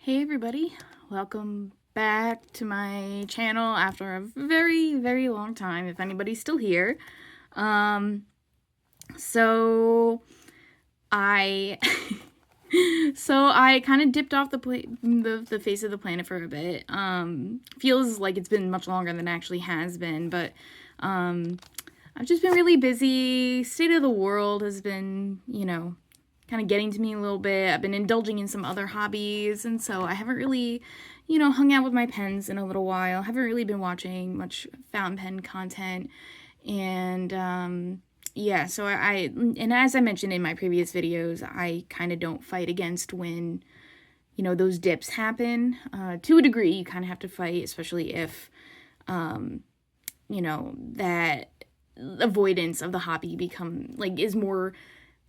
Hey everybody, welcome back to my channel after a very, very long time, if anybody's still here. So I kind of dipped off the face of the planet for a bit. Feels like it's been much longer than it actually has been, but I've just been really busy. State of the world has been, kind of getting to me a little bit. I've been indulging in some other hobbies, and so I haven't really, hung out with my pens in a little while. Haven't really been watching much fountain pen content, and yeah, so and as I mentioned in my previous videos, I kind of don't fight against when, those dips happen. To a degree, you kind of have to fight, especially if, that avoidance of the hobby is more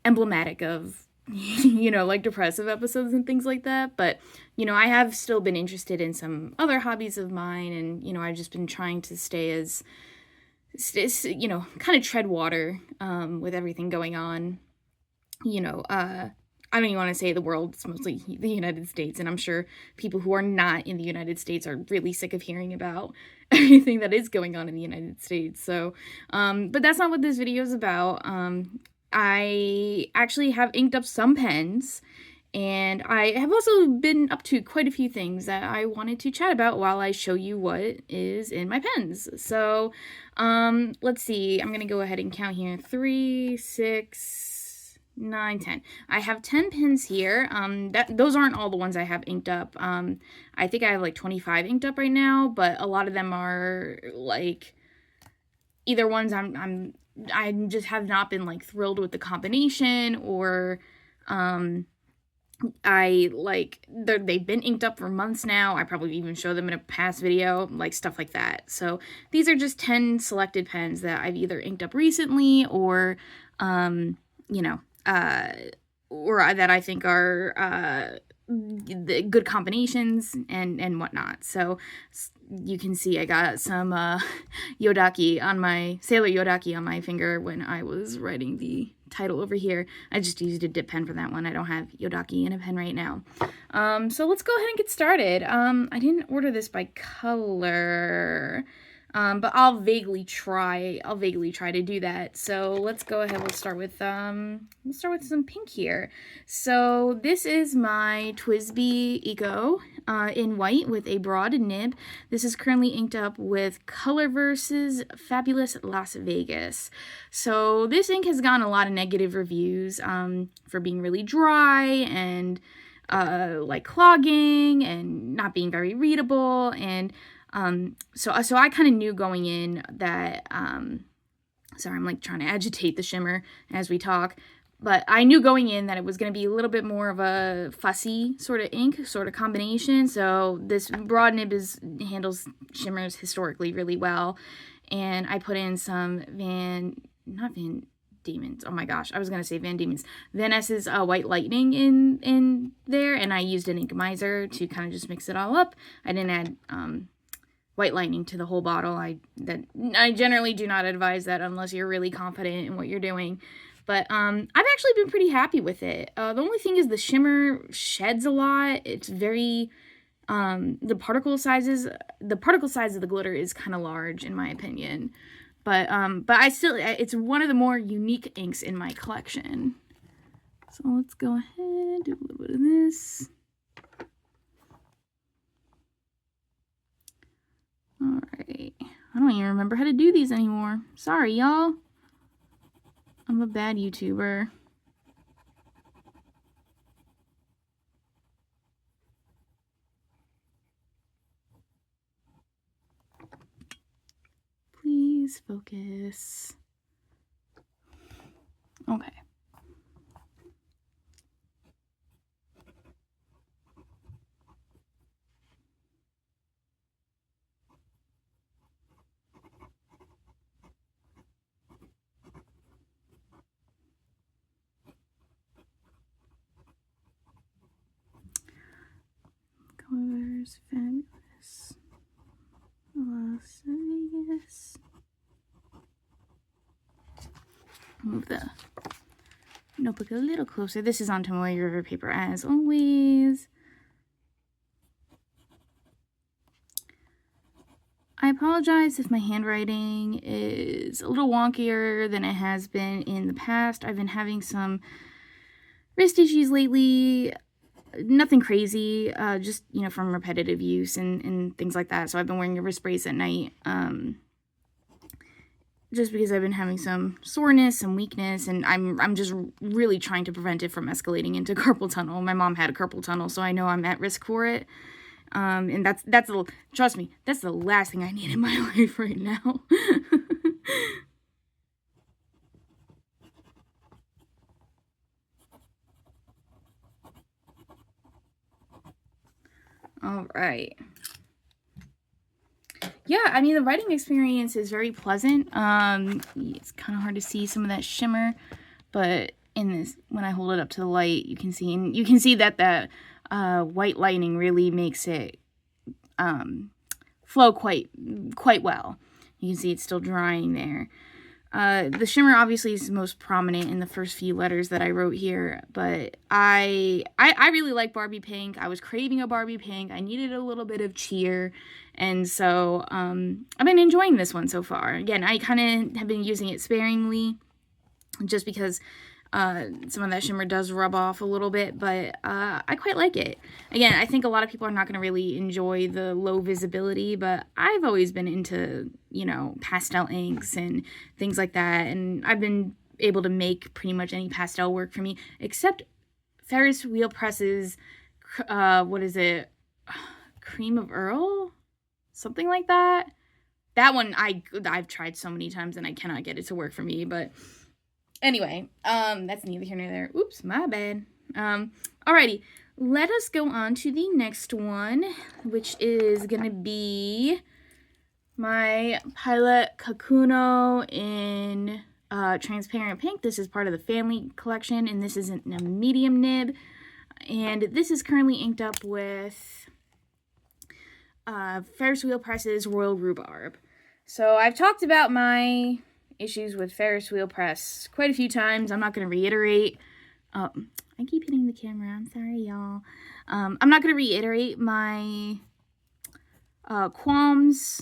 emblematic of like depressive episodes and things like that. But I have still been interested in some other hobbies of mine, and I've just been trying to stay as kind of tread water with everything going on. I don't even want to say the world, it's mostly the United States, and I'm sure people who are not in the United States are really sick of hearing about everything that is going on in the United States. So but that's not what this video is about. I actually have inked up some pens, and I have also been up to quite a few things that I wanted to chat about while I show you what is in my pens. So, let's see. I'm going to go ahead and count here. 3, 6, 9, 10. I have 10 pens here. Those aren't all the ones I have inked up. I think I have like 25 inked up right now, but a lot of them are like either ones I just have not been like thrilled with the combination, or they've been inked up for months now. I probably even showed them in a past video, like stuff like that. So these are just 10 selected pens that I've either inked up recently, or or that I think are the good combinations and whatnot. So you can see I got some Yodaki on my Sailor Yodaki on my finger when I was writing the title over here. I just used a dip pen for that one. I don't have Yodaki in a pen right now. So let's go ahead and get started. I didn't order this by color, but I'll vaguely try to do that. So let's go ahead. We'll start with some pink here. So this is my Twsbi Eco in white with a broad nib. This is currently inked up with Colorverse's Fabulous Las Vegas. So this ink has gotten a lot of negative reviews for being really dry and like clogging and not being very readable. And so I kind of knew going in that, sorry, I'm like trying to agitate the shimmer as we talk, but I knew going in that it was going to be a little bit more of a fussy sort of ink, sort of combination. So this broad nib handles shimmers historically really well. And I put in some Van Dieman's. Oh my gosh, I was gonna say Van Dieman's. Van Ness's White Lightning in there, and I used an ink miser to kind of just mix it all up. I didn't add White Lightning to the whole bottle. I generally do not advise that unless you're really confident in what you're doing. But I've actually been pretty happy with it. The only thing is the shimmer sheds a lot. It's very the particle size of the glitter is kind of large in my opinion. But it's one of the more unique inks in my collection. So let's go ahead and do a little bit of this. Alright, I don't even remember how to do these anymore. Sorry, y'all. I'm a bad YouTuber. Please focus. Okay. Colors fabulous. Las Vegas. Move the notebook a little closer. This is on Tomoe River paper as always. I apologize if my handwriting is a little wonkier than it has been in the past. I've been having some wrist issues lately. Nothing crazy, just, you know, from repetitive use and things like that. So I've been wearing a wrist brace at night, just because I've been having some soreness, some weakness, and I'm just really trying to prevent it from escalating into carpal tunnel. My mom had a carpal tunnel, so I know I'm at risk for it. And trust me, that's the last thing I need in my life right now. All right. Yeah, I mean, the writing experience is very pleasant. It's kind of hard to see some of that shimmer, but in this, when I hold it up to the light, you can see, and you can see that the white lining really makes it flow quite well. You can see it's still drying there. The shimmer obviously is most prominent in the first few letters that I wrote here, but I really like Barbie pink. I was craving a Barbie pink. I needed a little bit of cheer, and so I've been enjoying this one so far. Again, I kind of have been using it sparingly, just because some of that shimmer does rub off a little bit, but I quite like it. Again, I think a lot of people are not going to really enjoy the low visibility, but I've always been into, you know, pastel inks and things like that, and I've been able to make pretty much any pastel work for me, except Ferris Wheel Press's, what is it, Cream of Earl? Something like that. That one I've tried so many times and I cannot get it to work for me, but anyway, that's neither here nor there. Oops, my bad. Alrighty, let us go on to the next one, which is gonna be my Pilot Kakuno in transparent pink. This is part of the family collection, and this is in a medium nib. And this is currently inked up with Ferris Wheel Press's Royal Rhubarb. So I've talked about my issues with Ferris Wheel Press quite a few times. I'm not going to reiterate. I keep hitting the camera. I'm sorry, y'all. I'm not going to reiterate my qualms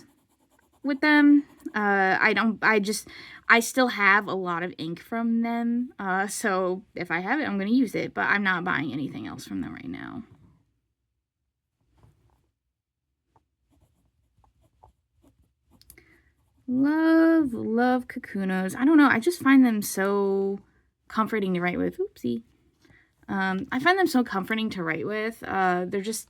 with them. I still have a lot of ink from them. So if I have it, I'm going to use it, but I'm not buying anything else from them right now. Love Kakunos. I don't know. I just find them so comforting to write with. Oopsie. I find them so comforting to write with. They're just,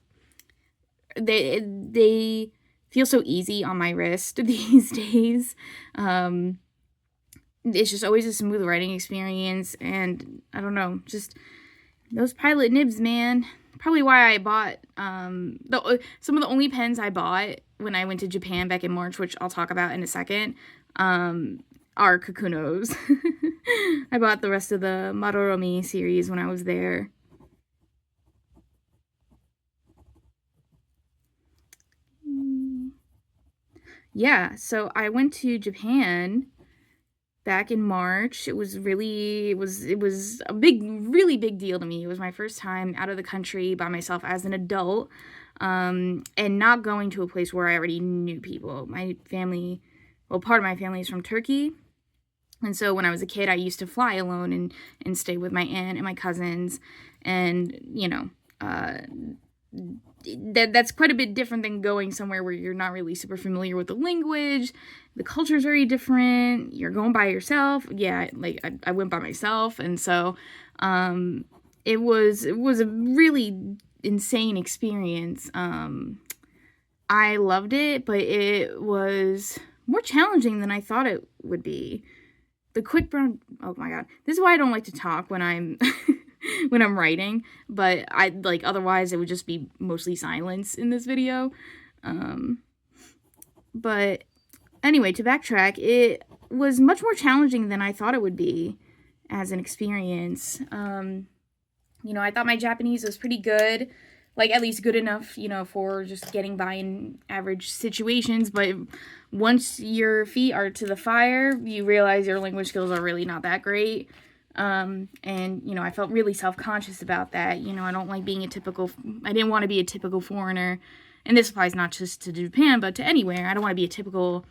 they feel so easy on my wrist these days. It's just always a smooth writing experience, and I don't know, just those Pilot nibs, man. Probably why I bought some of the only pens I bought when I went to Japan back in March, which I'll talk about in a second, are Kakunos. I bought the rest of the Madoromi series when I was there. Yeah, so I went to Japan back in March. It was a really big deal to me. It was my first time out of the country by myself as an adult, and not going to a place where I already knew people. My family, well, part of my family is from Turkey, and so when I was a kid, I used to fly alone and stay with my aunt and my cousins, and, you know, that's quite a bit different than going somewhere where you're not really super familiar with the language. The culture is very different. You're going by yourself. Yeah, like I went by myself, and so it was a really insane experience. I loved it, but it was more challenging than I thought it would be. The quick brown, oh my god, this is why I don't like to talk when I'm when I'm writing, but otherwise it would just be mostly silence in this video. But anyway, to backtrack, it was much more challenging than I thought it would be as an experience. You know, I thought my Japanese was pretty good, like at least good enough, you know, for just getting by in average situations, but once your feet are to the fire, you realize your language skills are really not that great. And, you know, I felt really self-conscious about that. You know, I don't like being I didn't want to be a typical foreigner and this applies not just to Japan, but to anywhere. I don't want to be a typical,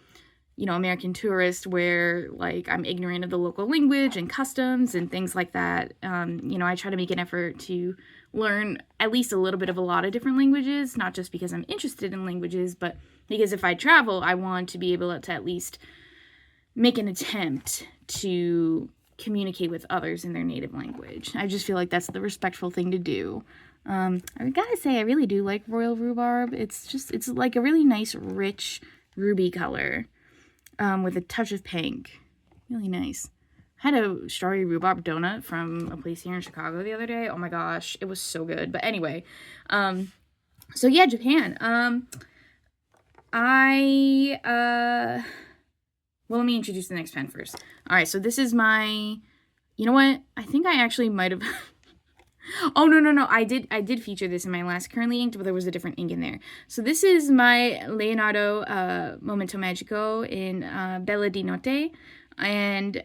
American tourist where, like, I'm ignorant of the local language and customs and things like that. I try to make an effort to learn at least a little bit of a lot of different languages, not just because I'm interested in languages, but because if I travel, I want to be able to at least make an attempt to communicate with others in their native language. I just feel like that's the respectful thing to do. I gotta say, I really do like royal rhubarb. It's like a really nice, rich ruby color, with a touch of pink. Really nice. I had a strawberry rhubarb donut from a place here in Chicago the other day. Oh my gosh, it was so good. But anyway, so yeah, Japan. Well, let me introduce the next pen first. All right, so this is my, you know what? I think I actually might have, oh, no. I did feature this in my last currently inked, but there was a different ink in there. So this is my Leonardo Momento Magico in Bella di Notte. And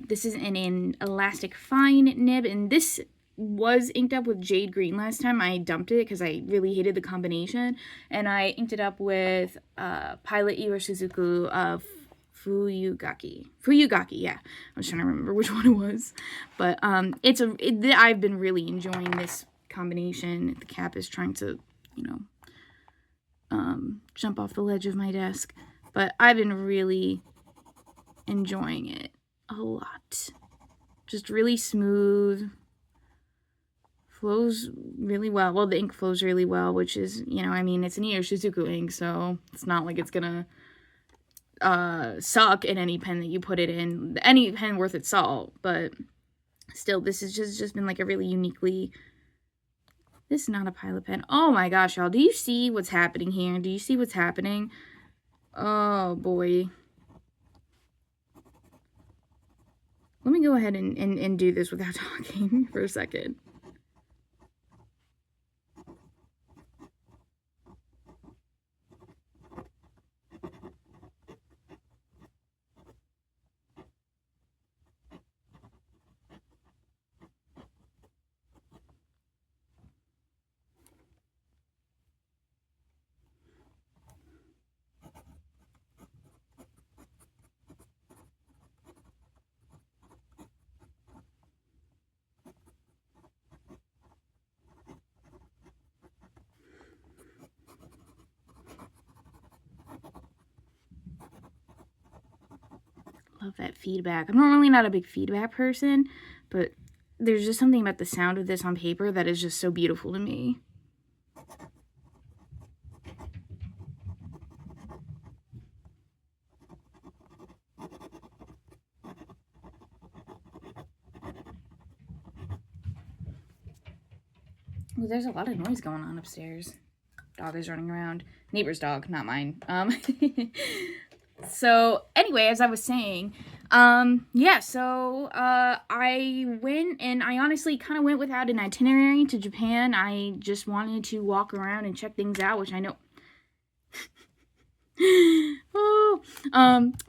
this is in an elastic fine nib, and this was inked up with jade green last time. I dumped it because I really hated the combination, and I inked it up with Pilot Iroshizuku of Fuyu-gaki, yeah. I was trying to remember which one it was, but I've been really enjoying this combination. The cap is trying to, jump off the ledge of my desk, but I've been really enjoying it a lot. Just really smooth, flows really well. Well, the ink flows really well, which is, it's an Iroshizuku ink, so it's not like it's gonna suck in any pen that you put it in, any pen worth its salt. But still, this has just been like a really uniquely, this is not a pilot pen. Oh my gosh, y'all, do you see what's happening here? Do you see what's happening? Oh boy. Let me go ahead and do this without talking for a second. Love that feedback. I'm normally not a big feedback person, but there's just something about the sound of this on paper that is just so beautiful to me. Ooh, there's a lot of noise going on upstairs. Dog is running around. Neighbor's dog, not mine. So anyway, as I was saying, I went, and I honestly kind of went without an itinerary to Japan. I just wanted to walk around and check things out, which I know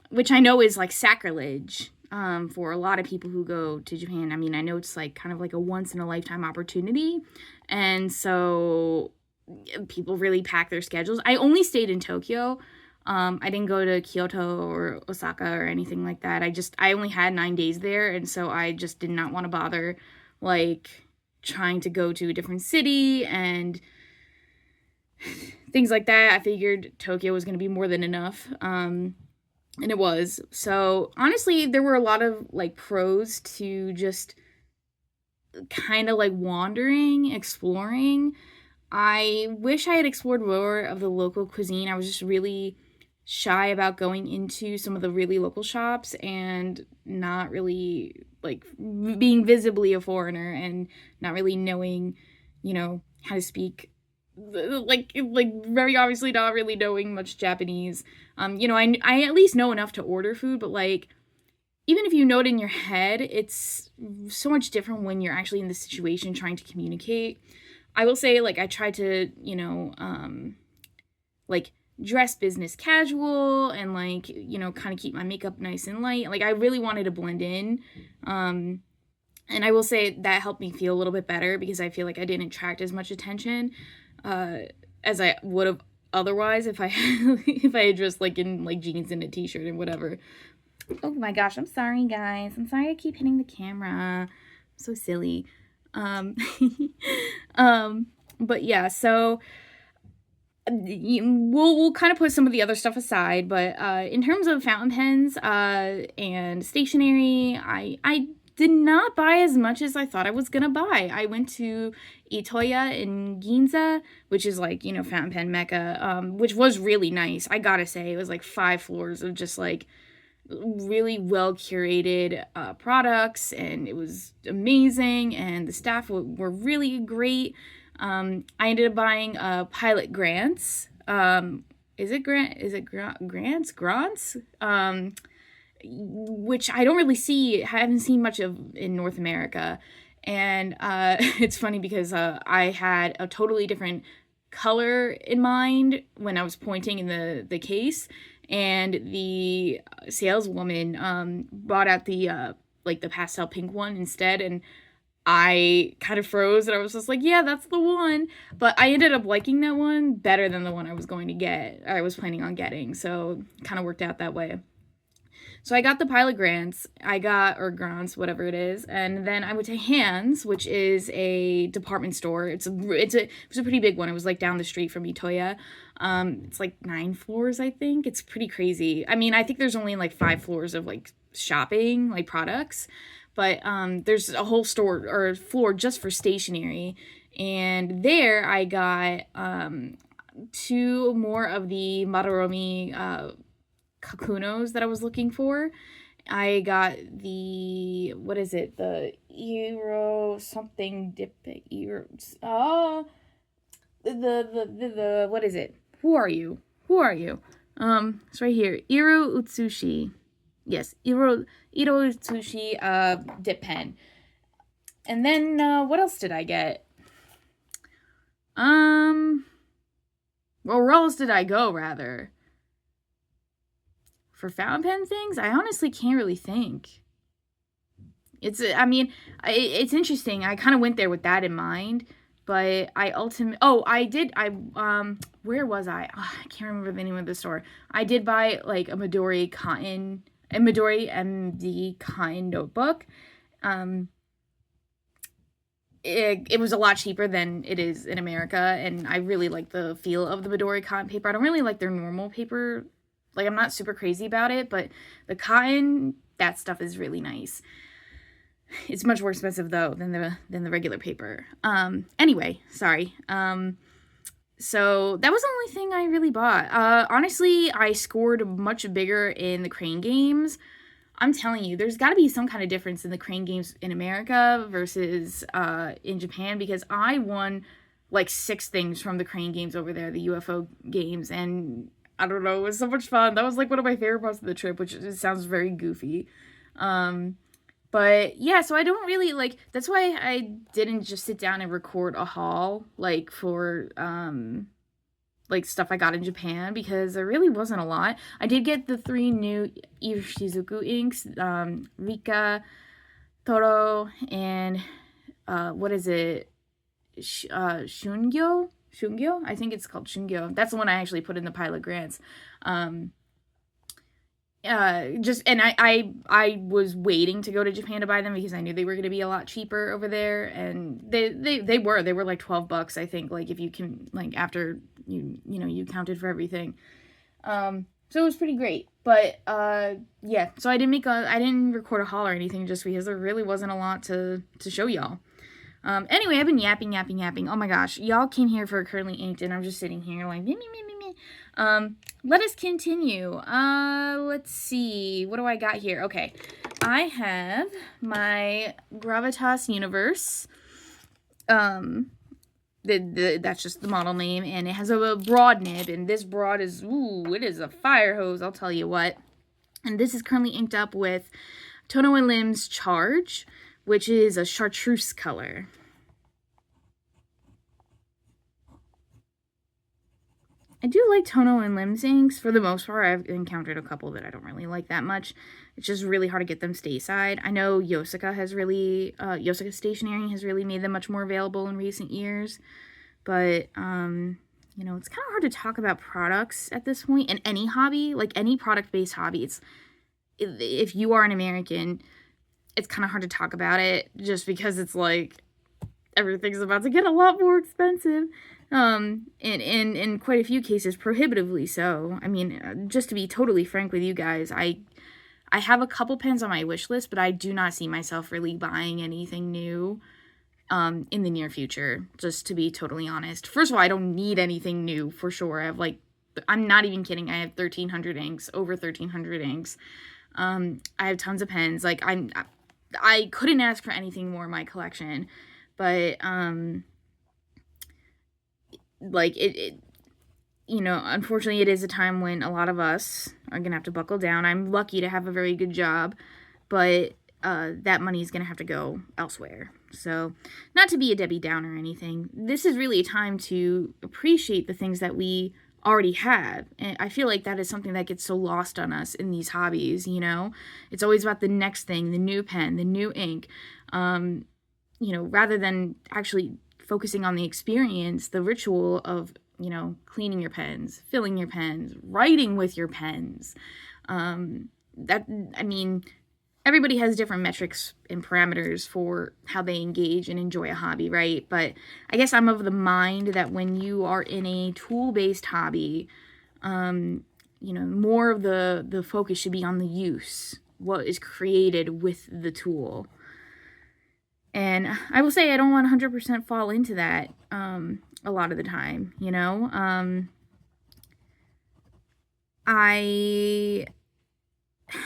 which I know is like sacrilege for a lot of people who go to Japan. I mean, I know it's like kind of like a once in a lifetime opportunity, and so people really pack their schedules. I only stayed in Tokyo. I didn't go to Kyoto or Osaka or anything like that. I only had 9 days there, and so I just did not want to bother, like, trying to go to a different city and things like that. I figured Tokyo was going to be more than enough, and it was. So, honestly, there were a lot of, like, pros to just kind of, like, wandering, exploring. I wish I had explored more of the local cuisine. I was just really shy about going into some of the really local shops and not really, like, being visibly a foreigner and not really knowing, how to speak, like very obviously not really knowing much Japanese. I at least know enough to order food, but, like, even if you know it in your head, it's so much different when you're actually in the situation trying to communicate. I will say, like, I tried to, like, dress business casual and, like, kind of keep my makeup nice and light. Like, I really wanted to blend in. And I will say that helped me feel a little bit better because I feel like I didn't attract as much attention as I would have otherwise if I if I had dressed like in like jeans and a t-shirt and whatever. Oh my gosh, I'm sorry guys. I'm sorry I keep hitting the camera. I'm so silly. But yeah, so we'll kind of put some of the other stuff aside, but in terms of fountain pens and stationery, I did not buy as much as I thought I was gonna buy. I went to Itoya in Ginza, which is like, you know, fountain pen mecca, which was really nice. I gotta say, it was like 5 floors of just like really well curated products, and it was amazing, and the staff were really great. I ended up buying Pilot Grants. Grants? Which I don't really see, haven't seen much of in North America. And it's funny because I had a totally different color in mind when I was pointing in the case, and the saleswoman brought out the like the pastel pink one instead, and I kind of froze, and I was just like, yeah, that's the one. But I ended up liking that one better than the one I was planning on getting, so kind of worked out that way. So I got the Pilot Grants, or Grants, whatever it is, and then I went to Hands, which is a department store. It was a pretty big one. It was like down the street from Itoya. It's like 9 floors, I think. It's pretty crazy. I mean, I think there's only like 5 floors of like shopping, like products, but there's a whole store or floor just for stationery. And there I got 2 more of the Madoromi Kakunos that I was looking for. I got the, what is it? The Euro something dip Euro. What is it? Who are you? It's right here. Iro Utsushi. Yes, Iro Utsushi dip pen. And then what else did I get? Well, where else did I go rather? For fountain pen things, I honestly can't really think. It's interesting. I kind of went there with that in mind, but where was I? Oh, I can't remember the name of the store. I did buy like a Midori MD cotton notebook. It was a lot cheaper than it is in America, and I really like the feel of the Midori cotton paper. I don't really like their normal paper. Like, I'm not super crazy about it, but the cotton, that stuff is really nice. It's much more expensive, though, than the regular paper. Anyway, sorry. So that was the only thing I really bought. Honestly, I scored much bigger in the crane games. I'm telling you, there's got to be some kind of difference in the crane games in America versus in Japan, because I won, like, 6 things from the crane games over there, the UFO games, and I don't know, it was so much fun. That was like one of my favorite parts of the trip, which sounds very goofy. But yeah, so I don't really like, that's why I didn't just sit down and record a haul like for like stuff I got in Japan, because there really wasn't a lot. I did get the 3 new Iroshizuku inks, Rika, Toro, and what is it? Shungyo? I think it's called Shungyo. That's the one I actually put in the Pilot Grants. I was waiting to go to Japan to buy them because I knew they were going to be a lot cheaper over there, and they were like $12, I think, like if you can, like after you counted for everything. So it was pretty great. But yeah, so I didn't record a haul or anything, just because there really wasn't a lot to show y'all. Anyway, I've been yapping. Oh my gosh, y'all came here for Currently Inked, and I'm just sitting here like me. Let us continue. Let's see, what do I got here? Okay, I have my Gravitas Universe. That's just the model name, and it has a broad nib, and this broad is, it is a fire hose, I'll tell you what. And this is currently inked up with Tono and Lim's Charge, which is a chartreuse color. I do like Tono and Lim's inks for the most part. I've encountered a couple that I don't really like that much. It's just really hard to get them stateside. I know Yosaka Stationery has really made them much more available in recent years. But, you know, it's kind of hard to talk about products at this point in any hobby, like any product-based hobby. If you are an American, it's kind of hard to talk about it just because it's like everything's about to get a lot more expensive. And in quite a few cases, prohibitively so. I mean, just to be totally frank with you guys, I have a couple pens on my wish list, but I do not see myself really buying anything new in the near future, just to be totally honest. First of all, I don't need anything new for sure. I'm not even kidding. I have 1,300 inks, over 1,300 inks. I have tons of pens. Like, I couldn't ask for anything more in my collection, but like you know, unfortunately it is a time when a lot of us are gonna have to buckle down. I'm lucky to have a very good job, but that money is gonna have to go elsewhere. So, not to be a Debbie Downer or anything, this is really a time to appreciate the things that we already have. And I feel like that is something that gets so lost on us in these hobbies, you know? It's always about the next thing, the new pen, the new ink, you know, rather than actually focusing on the experience, the ritual of, you know, cleaning your pens, filling your pens, writing with your pens. Everybody has different metrics and parameters for how they engage and enjoy a hobby, right? But I guess I'm of the mind that when you are in a tool-based hobby, you know, more of the focus should be on the use, what is created with the tool. And I will say I don't 100% fall into that a lot of the time, you know? I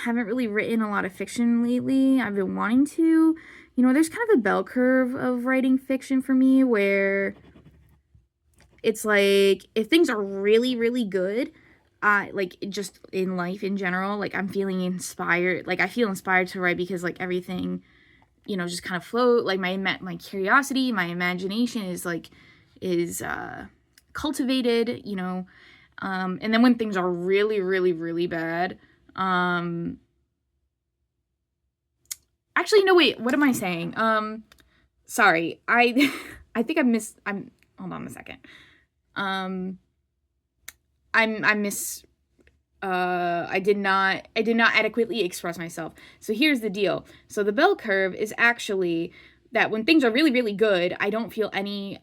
haven't really written a lot of fiction lately. I've been wanting to. You know, there's kind of a bell curve of writing fiction for me where it's like if things are really, really good, like just in life in general, like I'm feeling inspired. Like I feel inspired to write because like everything, you know, just kind of float. Like my curiosity, my imagination is cultivated, you know. And then when things are really, really, really bad, actually, no, wait, what am I saying? Sorry, I think hold on a second. I did not adequately express myself. So here's the deal. So the bell curve is actually that when things are really, really good, I don't feel any,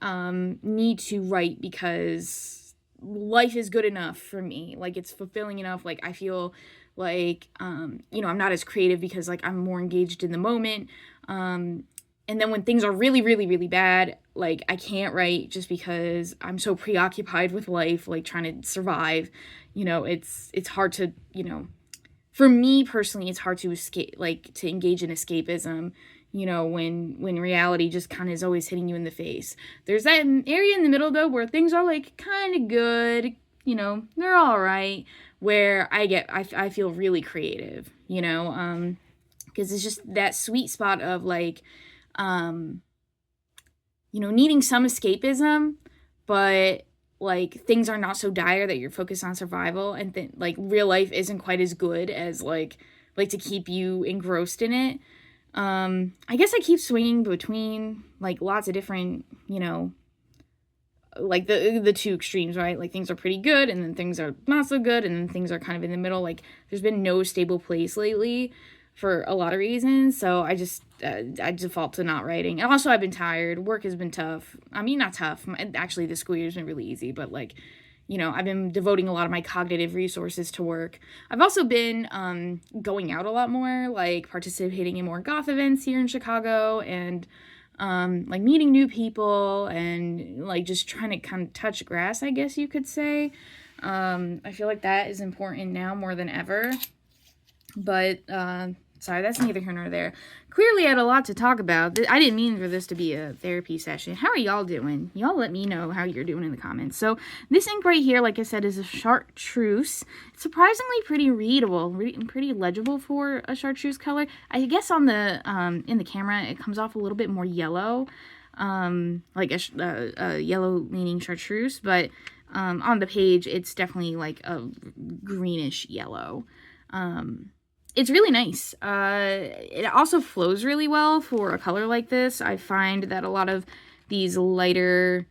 need to write because life is good enough for me. Like it's fulfilling enough. Like I feel like, you know, I'm not as creative because like I'm more engaged in the moment. And then when things are really, really, really bad, like I can't write just because I'm so preoccupied with life, like trying to survive. You know, it's hard to, you know, for me personally, it's hard to escape, like to engage in escapism, you know, when reality just kind of is always hitting you in the face. There's that area in the middle though, where things are like kind of good, you know, they're all right, where I feel really creative, you know, because it's just that sweet spot of like, you know, needing some escapism, but like things are not so dire that you're focused on survival, and like real life isn't quite as good as like to keep you engrossed in it. I guess I keep swinging between like lots of different, you know, like the two extremes, right? Like things are pretty good and then things are not so good and then things are kind of in the middle. Like there's been no stable place lately for a lot of reasons, so I just I default to not writing. And also I've been tired. Work has been tough. I mean, not tough. Actually, the school year's been really easy, but like, you know, I've been devoting a lot of my cognitive resources to work. I've also been going out a lot more, like participating in more goth events here in Chicago and like meeting new people and like just trying to kind of touch grass, I guess you could say. I feel like that is important now more than ever. But, sorry, that's neither here nor there. Clearly I had a lot to talk about. I didn't mean for this to be a therapy session. How are y'all doing? Y'all let me know how you're doing in the comments. So, this ink right here, like I said, is a chartreuse. It's surprisingly pretty readable, pretty legible for a chartreuse color. I guess on the, in the camera, it comes off a little bit more yellow, like a yellow-leaning chartreuse, but, on the page, it's definitely like a greenish yellow. It's really nice. It also flows really well for a color like this. I find that a lot of these lighter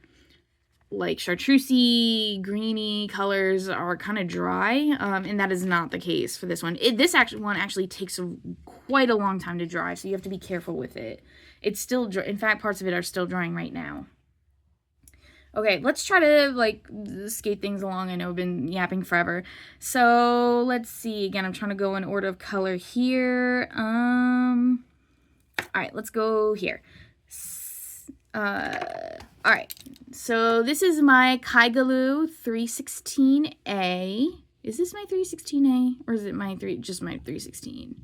like chartreusey, greeny colors are kind of dry, and that is not the case for this one. This one actually takes quite a long time to dry, so you have to be careful with it. It's still, in fact, parts of it are still drying right now. Okay, let's try to, like, skate things along. I know I've been yapping forever. So, let's see. Again, I'm trying to go in order of color here. Alright, let's go here. Alright, so this is my Kaigelu 316A. Is this my 316A? Or is it just my 316?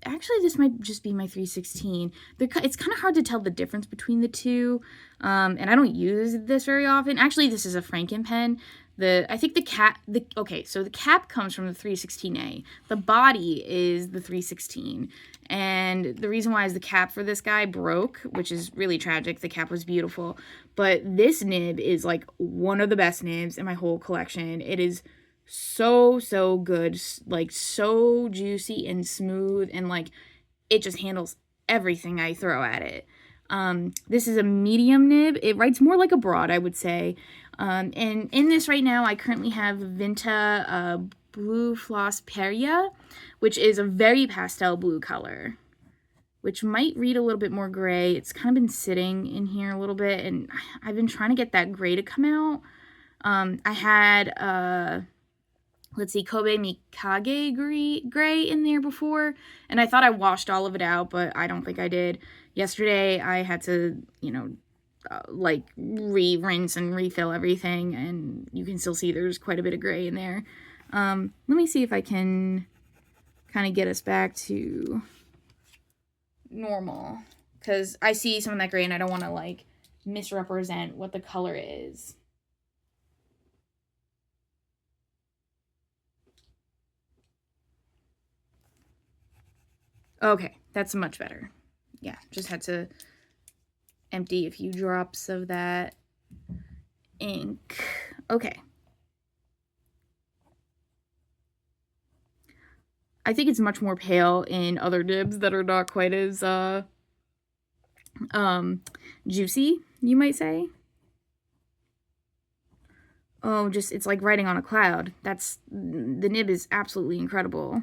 Actually, this might just be my 316. It's kind of hard to tell the difference between the two, and I don't use this very often. Actually, this is a Franken pen. I think the cap, okay, so the cap comes from the 316A. The body is the 316, and the reason why is the cap for this guy broke, which is really tragic. The cap was beautiful, but this nib is like one of the best nibs in my whole collection. It is so good, like so juicy and smooth, and like it just handles everything I throw at it. This is a medium nib. It writes more like a broad, I would say. And in this right now, I currently have Vinta Blue Floss Perya, which is a very pastel blue color, which might read a little bit more gray. It's kind of been sitting in here a little bit, and I've been trying to get that gray to come out. I had let's see, Kobe Mikage gray in there before, and I thought I washed all of it out, but I don't think I did. Yesterday, I had to, like, rinse and refill everything, and you can still see there's quite a bit of gray in there. Let me see if I can kind of get us back to normal, because I see some of that gray, and I don't want to, like, misrepresent what the color is. Okay, that's much better. Yeah, just had to empty a few drops of that ink. Okay. I think it's much more pale in other nibs that are not quite as juicy, you might say. Oh, it's like writing on a cloud. The nib is absolutely incredible.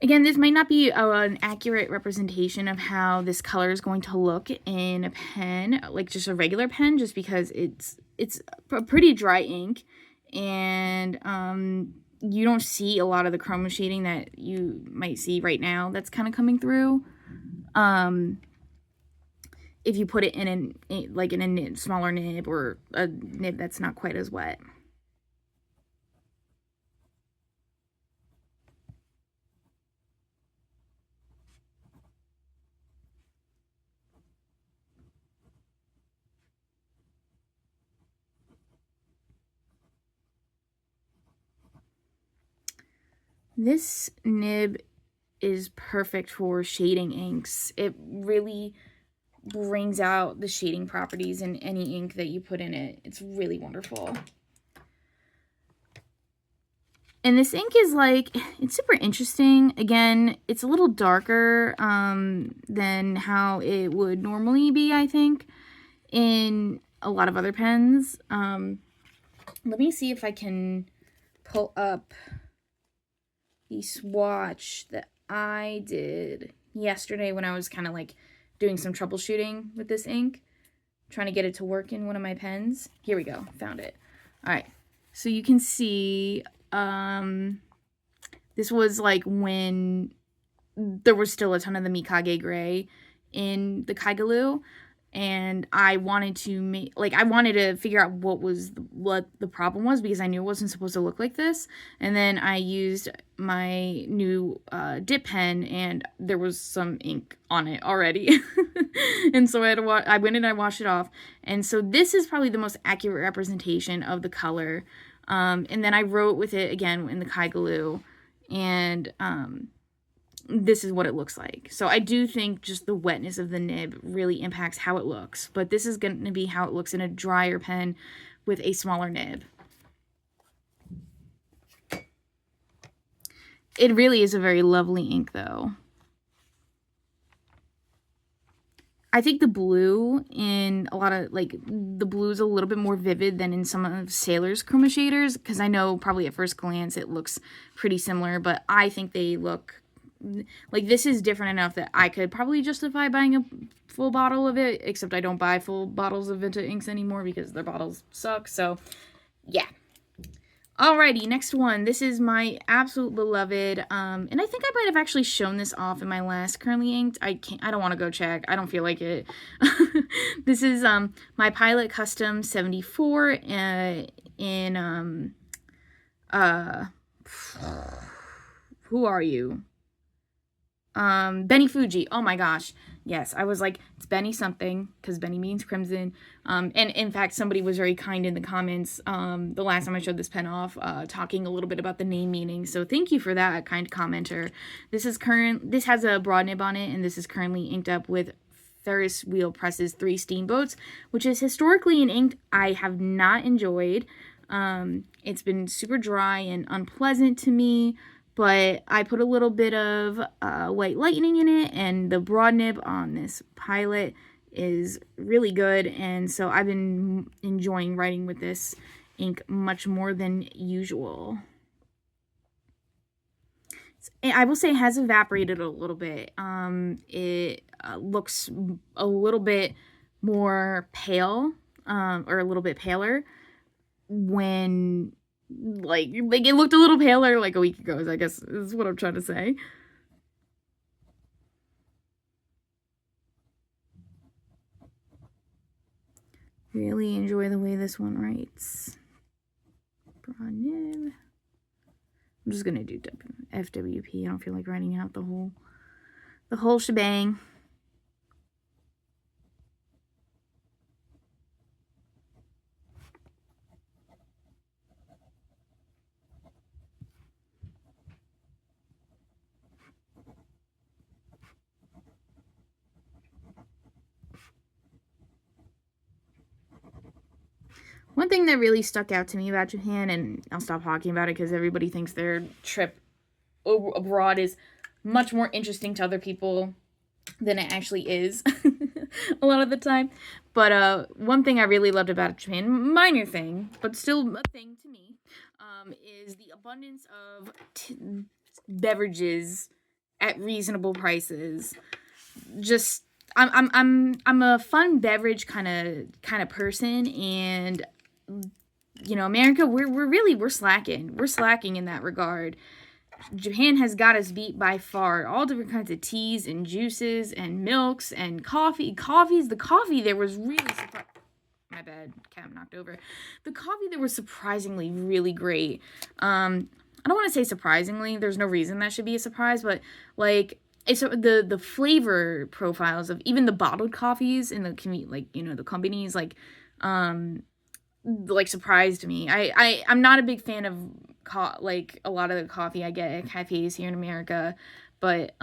Again, this might not be an accurate representation of how this color is going to look in a pen, like just a regular pen, just because it's a pretty dry ink, and you don't see a lot of the chroma shading that you might see right now that's kind of coming through. If you put it in a smaller nib, or a nib that's not quite as wet. This nib is perfect for shading inks. It really brings out the shading properties in any ink that you put in it. It's really wonderful. And this ink is like, it's super interesting. Again, it's a little darker than how it would normally be, I think, in a lot of other pens. Let me see if I can pull up the swatch that I did yesterday when I was kind of like doing some troubleshooting with this ink, trying to get it to work in one of my pens. Here we go, found it. All right, so you can see this was like when there was still a ton of the Mikage gray in the Kaigelu, and I wanted to figure out what the problem was, because I knew it wasn't supposed to look like this. And then I used my new dip pen, and there was some ink on it already. And so I went and I washed it off. And so this is probably the most accurate representation of the color. And then I wrote with it again in the Kaigelu, and this is what it looks like. So I do think just the wetness of the nib really impacts how it looks. But this is going to be how it looks in a drier pen with a smaller nib. It really is a very lovely ink, though. I think the blue in a lot of, like, the blue is a little bit more vivid than in some of Sailor's chroma shaders, because I know probably at first glance it looks pretty similar, but I think they look, like, this is different enough that I could probably justify buying a full bottle of it, except I don't buy full bottles of Vinta inks anymore because their bottles suck, so, yeah. Alrighty, next one. This is my absolute beloved, and I think I might have actually shown this off in my last currently inked. I don't want to go check. I don't feel like it. This is my Pilot Custom 74 in who are you? Benifuji. Oh my gosh. Yes, I was like, it's Benny something, because Benny means crimson. And in fact, somebody was very kind in the comments the last time I showed this pen off, talking a little bit about the name meaning. So thank you for that, kind commenter. This has a broad nib on it, and this is currently inked up with Ferris Wheel Press's 3 Steamboats, which is historically an ink I have not enjoyed. It's been super dry and unpleasant to me. But I put a little bit of white lightning in it, and the broad nib on this Pilot is really good, and so I've been enjoying writing with this ink much more than usual. I will say it has evaporated a little bit. It looks a little bit more pale, or a little bit paler when... Like it looked a little paler like a week ago, I guess is what I'm trying to say. Really enjoy the way this one writes. Broad nib. I'm just gonna do FWP. I don't feel like writing out the whole shebang. One thing that really stuck out to me about Japan, and I'll stop talking about it because everybody thinks their trip abroad is much more interesting to other people than it actually is a lot of the time. But one thing I really loved about Japan, minor thing, but still a thing to me, is the abundance of beverages at reasonable prices. Just I'm a fun beverage kind of person, and you know, America, we're slacking. We're slacking in that regard. Japan has got us beat by far. All different kinds of teas and juices and milks and coffee. The coffee there was really my bad, cat knocked over. The coffee there was surprisingly really great. I don't want to say surprisingly. There's no reason that should be a surprise, but like it's the flavor profiles of even the bottled coffees in the like, you know, the companies like surprised me. I'm not a big fan of like a lot of the coffee I get at cafes here in America, but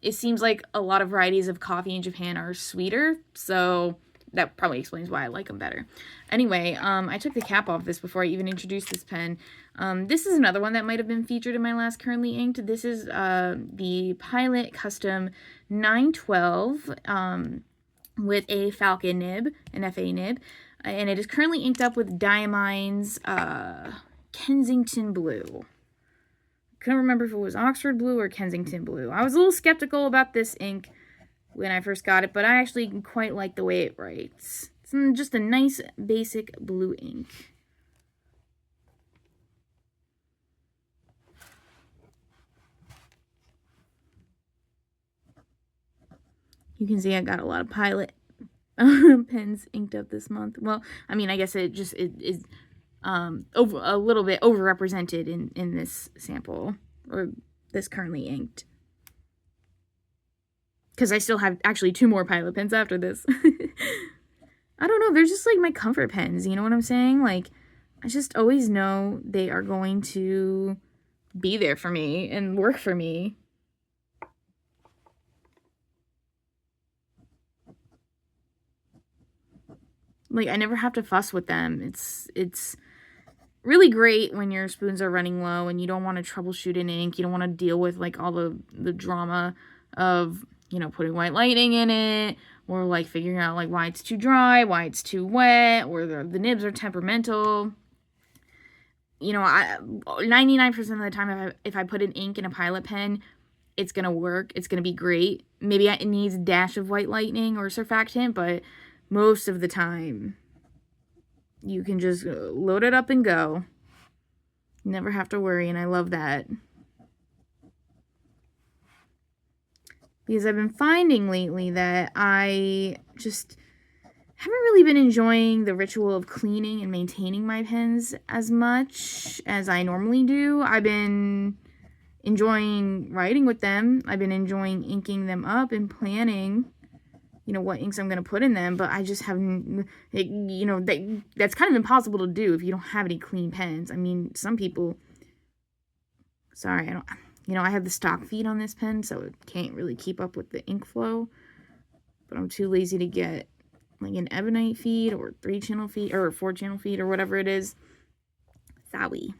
it seems like a lot of varieties of coffee in Japan are sweeter, so that probably explains why I like them better. Anyway, I took the cap off this before I even introduced this pen. This is another one that might have been featured in my last currently inked. This is the Pilot Custom 912 with a Falcon nib, an FA nib, and it is currently inked up with Diamine's Kensington Blue. Couldn't remember if it was Oxford Blue or Kensington Blue. I was a little skeptical about this ink when I first got it, but I actually quite like the way it writes. It's just a nice basic blue ink. You can see I got a lot of Pilot pens inked up this month. Well, I mean, I guess it is over a little bit overrepresented in this sample, or this currently inked, because I still have actually 2 more Pilot pens after this. I don't know, they're just like my comfort pens, you know what I'm saying? Like, I just always know they are going to be there for me and work for me. Like, I never have to fuss with them. It's really great when your spoons are running low and you don't want to troubleshoot an ink. You don't want to deal with, like, all the drama of, you know, putting white lightning in it, or, like, figuring out, like, why it's too dry, why it's too wet, or the nibs are temperamental. You know, 99% of the time, if I put an ink in a Pilot pen, it's going to work. It's going to be great. Maybe it needs a dash of white lightning or surfactant, but most of the time, you can just load it up and go. Never have to worry, and I love that. Because I've been finding lately that I just haven't really been enjoying the ritual of cleaning and maintaining my pens as much as I normally do. I've been enjoying writing with them. I've been enjoying inking them up and planning, you know, what inks I'm going to put in them, but I just haven't, you know, that's kind of impossible to do if you don't have any clean pens. I mean, some people, sorry, I don't, you know, I have the stock feed on this pen, so it can't really keep up with the ink flow, but I'm too lazy to get, like, an ebonite feed, or 3-channel feed, or 4-channel feed, or whatever it is. Sorry.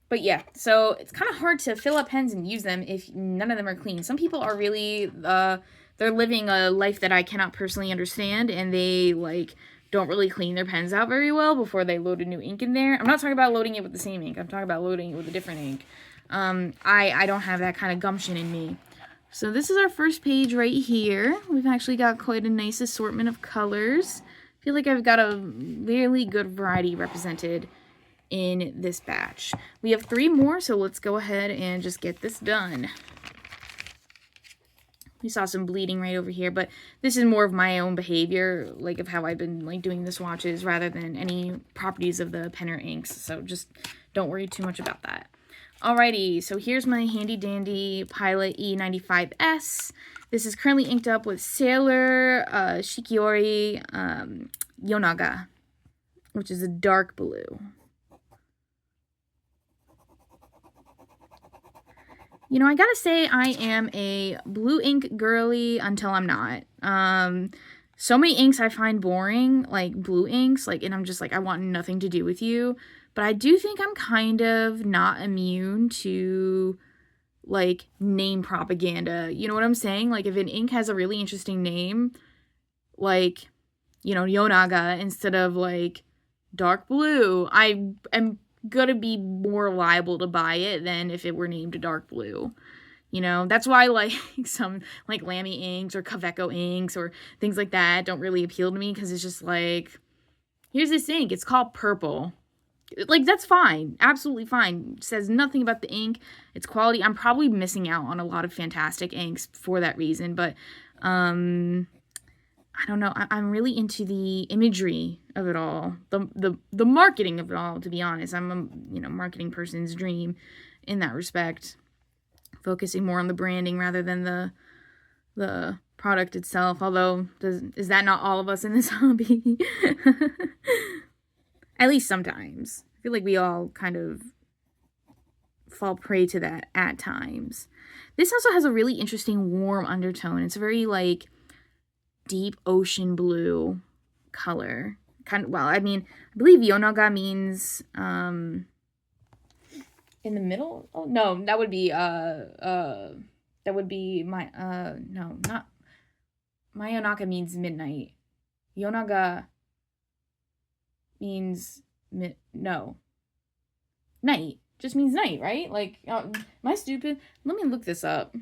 But yeah, so it's kind of hard to fill up pens and use them if none of them are clean. Some people are really, they're living a life that I cannot personally understand, and they, like, don't really clean their pens out very well before they load a new ink in there. I'm not talking about loading it with the same ink. I'm talking about loading it with a different ink. I don't have that kind of gumption in me. So this is our first page right here. We've actually got quite a nice assortment of colors. I feel like I've got a really good variety represented in this batch. We have 3 more, so let's go ahead and just get this done. We saw some bleeding right over here, but this is more of my own behavior, like of how I've been, like, doing the swatches rather than any properties of the pen or inks, so just don't worry too much about that. Alrighty, so here's my handy dandy Pilot E95S. This is currently inked up with Sailor, Shikiori, Yonaga, which is a dark blue. You know, I gotta say I am a blue ink girly until I'm not. So many inks I find boring, like blue inks, like, and I'm just like, I want nothing to do with you. But I do think I'm kind of not immune to, like, name propaganda. You know what I'm saying? Like, if an ink has a really interesting name, like, you know, Yonaga instead of, like, dark blue, I am gonna be more liable to buy it than if it were named a dark blue. You know, that's why, like, some, like, Lamy inks or Kaveco inks or things like that don't really appeal to me, because it's just like, here's this ink, it's called purple. Like, that's fine, absolutely fine. It says nothing about the ink, its quality. I'm probably missing out on a lot of fantastic inks for that reason, but I don't know, I'm really into the imagery of it all, the marketing of it all, to be honest. I'm a, you know, marketing person's dream in that respect, focusing more on the branding rather than the product itself, although, is that not all of us in this hobby? At least sometimes. I feel like we all kind of fall prey to that at times. This also has a really interesting warm undertone. It's a very, like, deep ocean blue color. Kind of, well, I mean, I believe Yonaga means in the middle. Oh no, that would be my no, not my Yonaga means midnight. Yonaga means no, night. Just means night, right? Like, am I stupid? Let me look this up.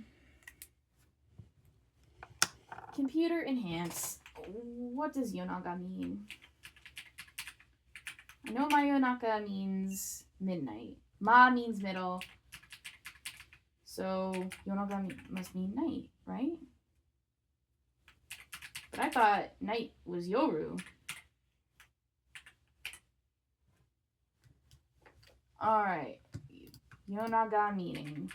Computer enhance. What does Yonaga mean? I know my Yonaga means midnight. Ma means middle. So Yonaga must mean night, right? But I thought night was Yoru. Alright. Yonaga meaning.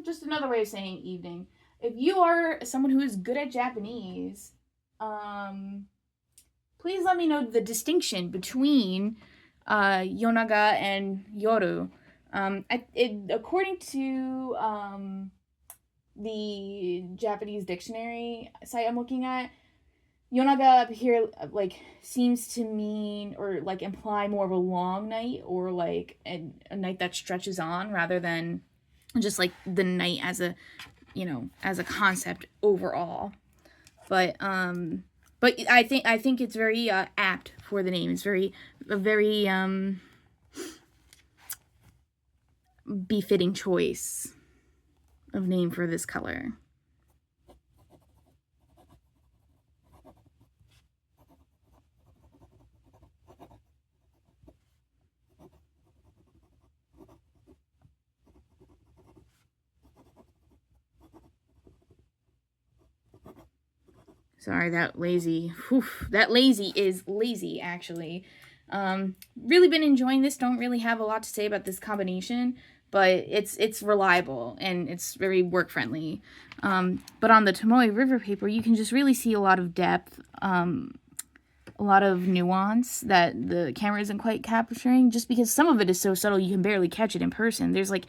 Just another way of saying evening. If you are someone who is good at Japanese, please let me know the distinction between Yonaga and Yoru. According to the Japanese dictionary site I'm looking at, Yonaga up here, like, seems to mean or, like, imply more of a long night, or, like, a night that stretches on, rather than just, like, the night as a, as a concept overall. But I think it's very apt for the name. It's very befitting choice of name for this color. Sorry, that lazy is lazy, actually. Really been enjoying this. Don't really have a lot to say about this combination, but it's reliable and it's very work friendly. But on the Tomoe River paper, you can just really see a lot of depth, a lot of nuance that the camera isn't quite capturing, just because some of it is so subtle you can barely catch it in person. There's like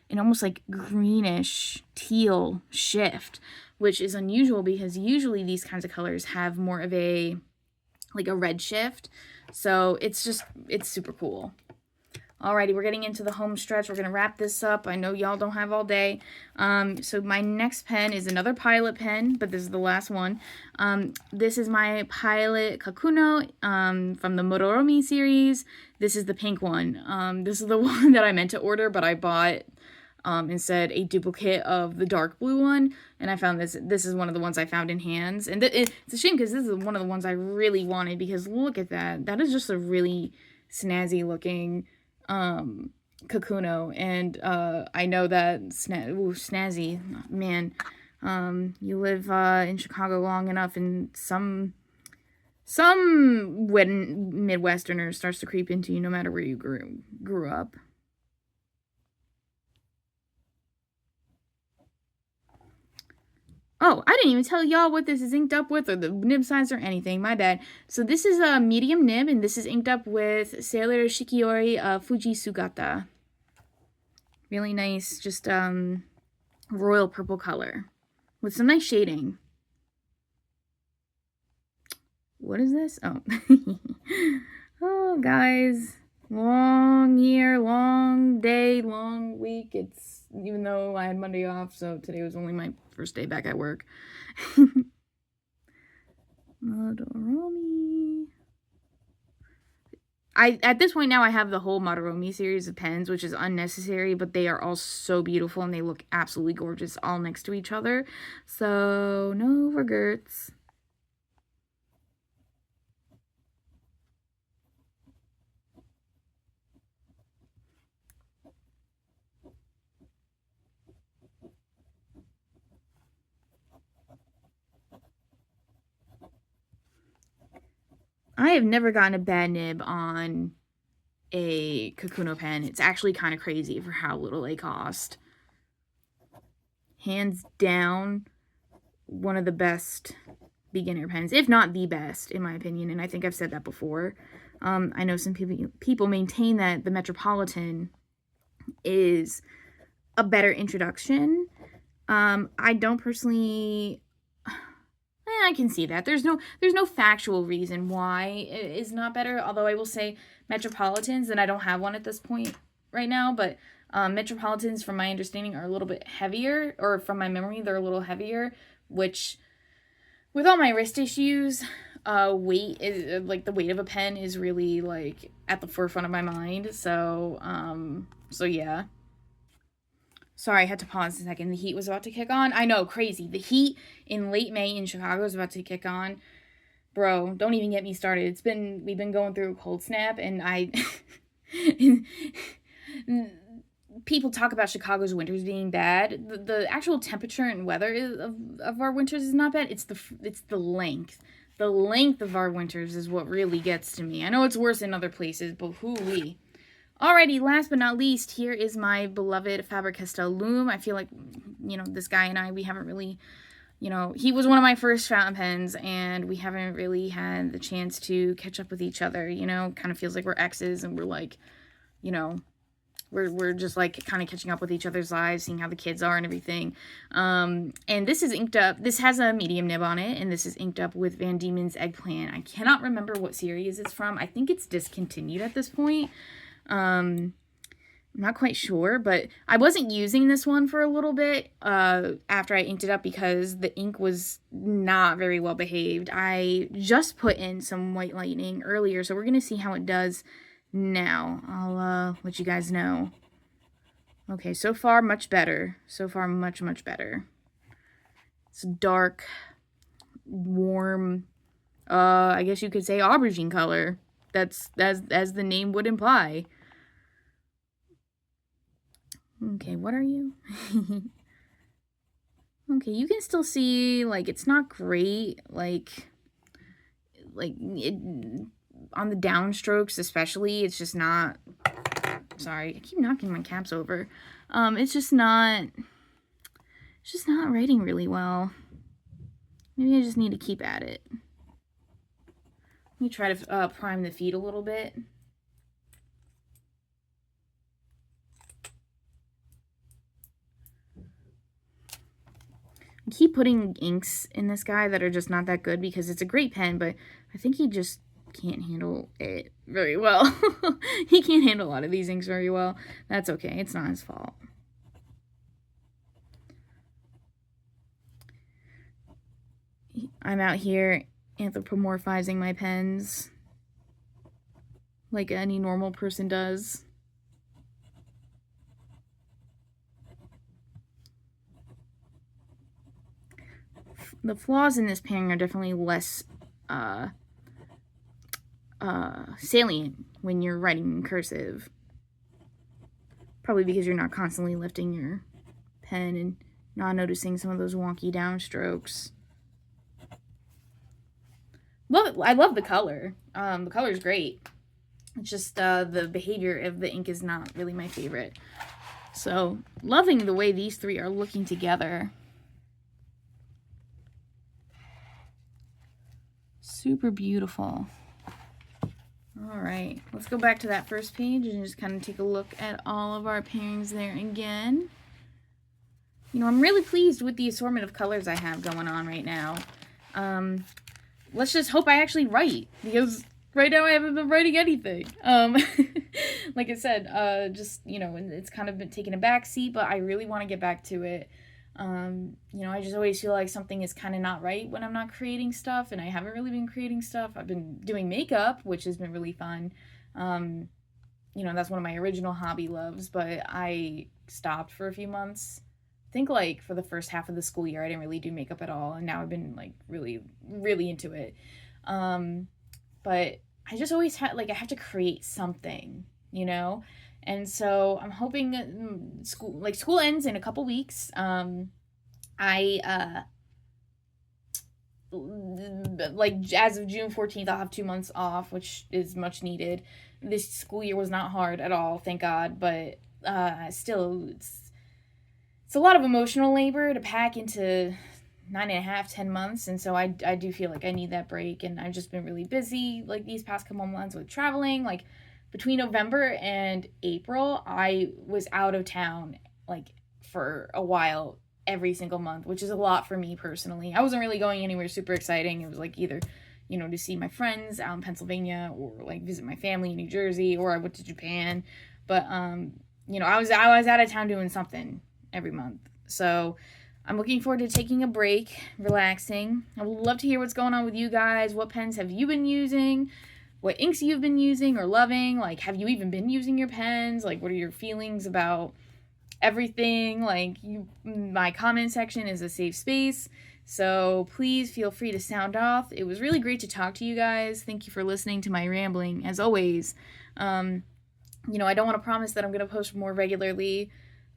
an almost like greenish teal shift, which is unusual because usually these kinds of colors have more of a red shift. So it's super cool. Alrighty, we're getting into the home stretch. We're going to wrap this up. I know y'all don't have all day. So my next pen is another Pilot pen, but this is the last one. This is my Pilot Kakuno from the Madoromi series. This is the pink one. This is the one that I meant to order, but I bought instead a duplicate of the dark blue one, and I found this is one of the ones I found in hands, and it's a shame because this is one of the ones I really wanted, because look at that is just a really snazzy looking Kakuno, and I know that snazzy, man, you live in Chicago long enough and some Midwesterner starts to creep into you no matter where you grew up. Oh, I didn't even tell y'all what this is inked up with, or the nib size or anything. My bad. So this is a medium nib, and this is inked up with Sailor Shikiori Fujisugata. Really nice, just royal purple color with some nice shading. What is this? Oh. Oh, guys. Long year, long day, long week. It's, even though I had Monday off, so today was only my first day back at work. Madoromi. At this point now, I have the whole Madoromi series of pens, which is unnecessary, but they are all so beautiful and they look absolutely gorgeous all next to each other. So, no regrets. I have never gotten a bad nib on a Kakuno pen. It's actually kind of crazy for how little they cost. Hands down, one of the best beginner pens, if not the best, in my opinion, and I think I've said that before. I know some people maintain that the Metropolitan is a better introduction. I don't personally... I can see that. There's no factual reason why it is not better, although I will say Metropolitans, and I don't have one at this point right now, but Metropolitans, from my understanding, are a little bit heavier, or from my memory, they're a little heavier, which, with all my wrist issues, weight is, like, the weight of a pen is really, like, at the forefront of my mind, so yeah. Sorry, I had to pause a second. The heat was about to kick on. I know, crazy. The heat in late May in Chicago is about to kick on. Bro, don't even get me started. We've been going through a cold snap, and people talk about Chicago's winters being bad. The actual temperature and weather of our winters is not bad. It's the length. The length of our winters is what really gets to me. I know it's worse in other places, but hoo-wee. Alrighty, last but not least, here is my beloved Faber-Castell Loom. I feel like, this guy and I, we haven't really, he was one of my first fountain pens, and we haven't really had the chance to catch up with each other, kind of feels like we're exes, and we're like, we're just like kind of catching up with each other's lives, seeing how the kids are and everything. And this is inked up. This has a medium nib on it, and this is inked up with Van Diemen's Eggplant. I cannot remember what series it's from. I think it's discontinued at this point. I'm not quite sure, but I wasn't using this one for a little bit after I inked it up because the ink was not very well behaved. I just put in some white lightning earlier, so we're going to see how it does now. I'll let you guys know. Okay, so far much better. So far much better. It's dark, warm, I guess you could say aubergine color. That's as the name would imply. Okay, what are you? Okay, you can still see, like, it's not great, like it, on the downstrokes especially, it's just not, sorry, I keep knocking my caps over. It's just not writing really well. Maybe I just need to keep at it. Let me try to prime the feet a little bit. I keep putting inks in this guy that are just not that good because it's a great pen, but I think he just can't handle it very well. He can't handle a lot of these inks very well. That's okay. It's not his fault. I'm out here anthropomorphizing my pens like any normal person does. The flaws in this pairing are definitely less salient when you're writing in cursive. Probably because you're not constantly lifting your pen and not noticing some of those wonky downstrokes. I love the color. The color's great. It's just the behavior of the ink is not really my favorite. So, loving the way these three are looking together. Super beautiful. All right, let's go back to that first page and just kind of take a look at all of our pairings there again. You know, I'm really pleased with the assortment of colors I have going on right now. Let's just hope I actually write, because right now I haven't been writing anything. Like I said, just, you know, it's kind of been taking a back seat, but I really want to get back to it. You know, I just always feel like something is kind of not right when I'm not creating stuff, and I haven't really been creating stuff. I've been doing makeup, which has been really fun. You know, that's one of my original hobby loves, but I stopped for a few months. I think, like, for the first half of the school year, I didn't really do makeup at all, and now I've been, like, really, really into it. But I just always had, like, I have to create something, you know? And so I'm hoping school ends in a couple weeks. Like, as of June 14th, I'll have 2 months off, which is much needed. This school year was not hard at all, thank God, but still, it's a lot of emotional labor to pack into 9.5, 10 months, and so I do feel like I need that break, and I've just been really busy, like, these past couple months with traveling. Like, between November and April, I was out of town, like, for a while every single month, which is a lot for me personally. I wasn't really going anywhere super exciting. It was, like, either, you know, to see my friends out in Pennsylvania, or, like, visit my family in New Jersey, or I went to Japan. But, you know, I was out of town doing something every month. So I'm looking forward to taking a break, relaxing. I would love to hear what's going on with you guys. What pens have you been using? What inks you've been using or loving? Like, have you even been using your pens? Like, what are your feelings about everything? Like, my comment section is a safe space, so please feel free to sound off. It was really great to talk to you guys. Thank you for listening to my rambling, as always. You know, I don't want to promise that I'm going to post more regularly.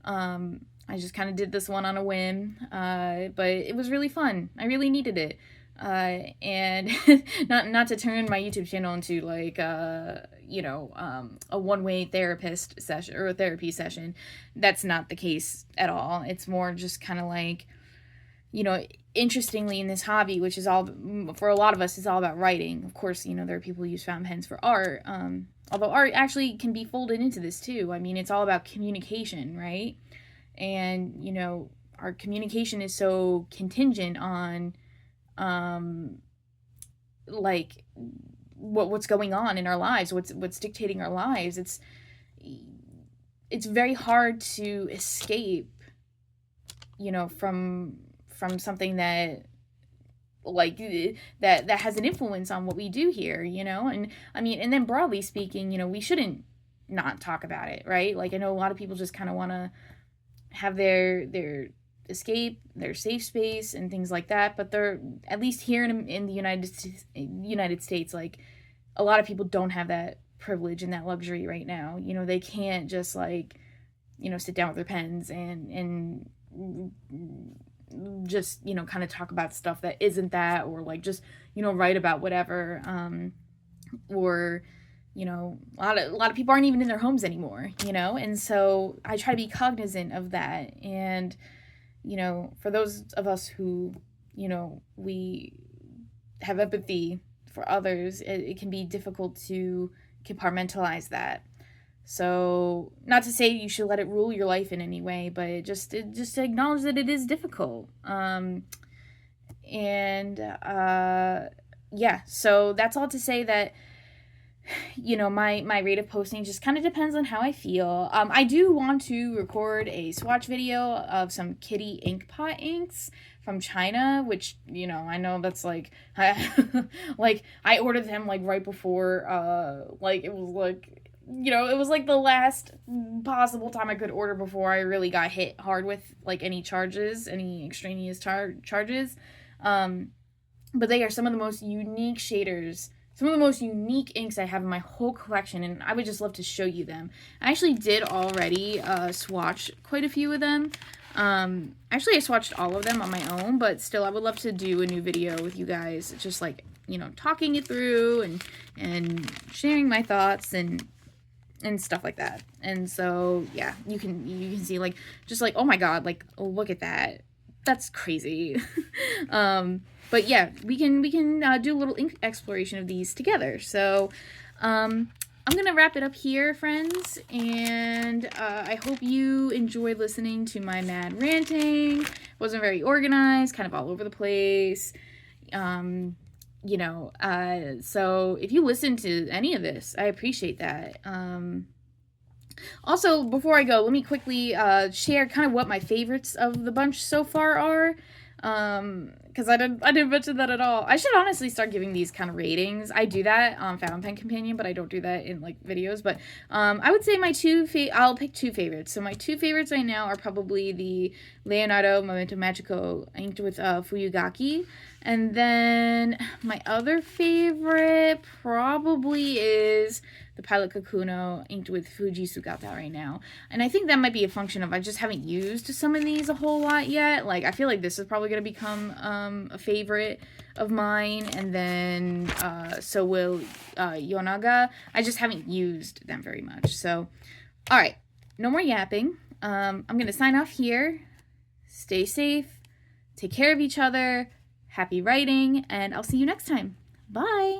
I just kind of did this one on a whim, but it was really fun. I really needed it. And not to turn my YouTube channel into, like, you know, a one-way therapist session or a therapy session. That's not the case at all. It's more just kind of like, you know, interestingly in this hobby, which is all, for a lot of us, is all about writing. Of course, you know, there are people who use fountain pens for art, although art actually can be folded into this too. I mean, it's all about communication, right? And, you know, our communication is so contingent on, like, what's going on in our lives, what's dictating our lives. It's very hard to escape, you know, from something that, like, that has an influence on what we do here, you know. And I mean, and then broadly speaking, you know, we shouldn't not talk about it, right? Like, I know a lot of people just kind of want to have their escape, their safe space and things like that, but they're, at least here in the United States, like, a lot of people don't have that privilege and that luxury right now. You know, they can't just, like, you know, sit down with their pens and just, you know, kind of talk about stuff that isn't that, or like just, you know, write about whatever, or, you know, a lot of people aren't even in their homes anymore, you know. And so I try to be cognizant of that. And, you know, for those of us who, you know, we have empathy for others, it can be difficult to compartmentalize that. So, not to say you should let it rule your life in any way, but just to acknowledge that it is difficult. Yeah, so that's all to say that, you know, my rate of posting just kind of depends on how I feel. I do want to record a swatch video of some kitty ink pot inks from China, which, you know, I know that's like, like, I ordered them like right before, like, it was like, you know, it was like the last possible time I could order before I really got hit hard with like any extraneous charges. But they are some of the most unique shaders, some of the most unique inks I have in my whole collection, and I would just love to show you them. I actually did already swatch quite a few of them. Actually I swatched all of them on my own, but still I would love to do a new video with you guys, just like, you know, talking it through and sharing my thoughts and stuff like that. And so, yeah, you can see, like, just like, oh my god, like, look at that. That's crazy. But yeah, we can do a little ink exploration of these together. So, I'm gonna wrap it up here, friends, and I hope you enjoyed listening to my mad ranting. It wasn't very organized, kind of all over the place. You know, so if you listen to any of this, I appreciate that. Also, before I go, let me quickly share kind of what my favorites of the bunch so far are. Because I didn't mention that at all. I should honestly start giving these kind of ratings. I do that on Fountain Pen Companion, but I don't do that in, like, videos. But I would say I'll pick two favorites. So my two favorites right now are probably the Leonardo Momento Magico inked with Fuyu-gaki. And then my other favorite probably is the Pilot Kakuno inked with Fujisugata right now. And I think that might be a function of I just haven't used some of these a whole lot yet. Like, I feel like this is probably going to become a favorite of mine. And then so will Yonaga. I just haven't used them very much. So, all right. No more yapping. I'm going to sign off here. Stay safe. Take care of each other. Happy writing. And I'll see you next time. Bye.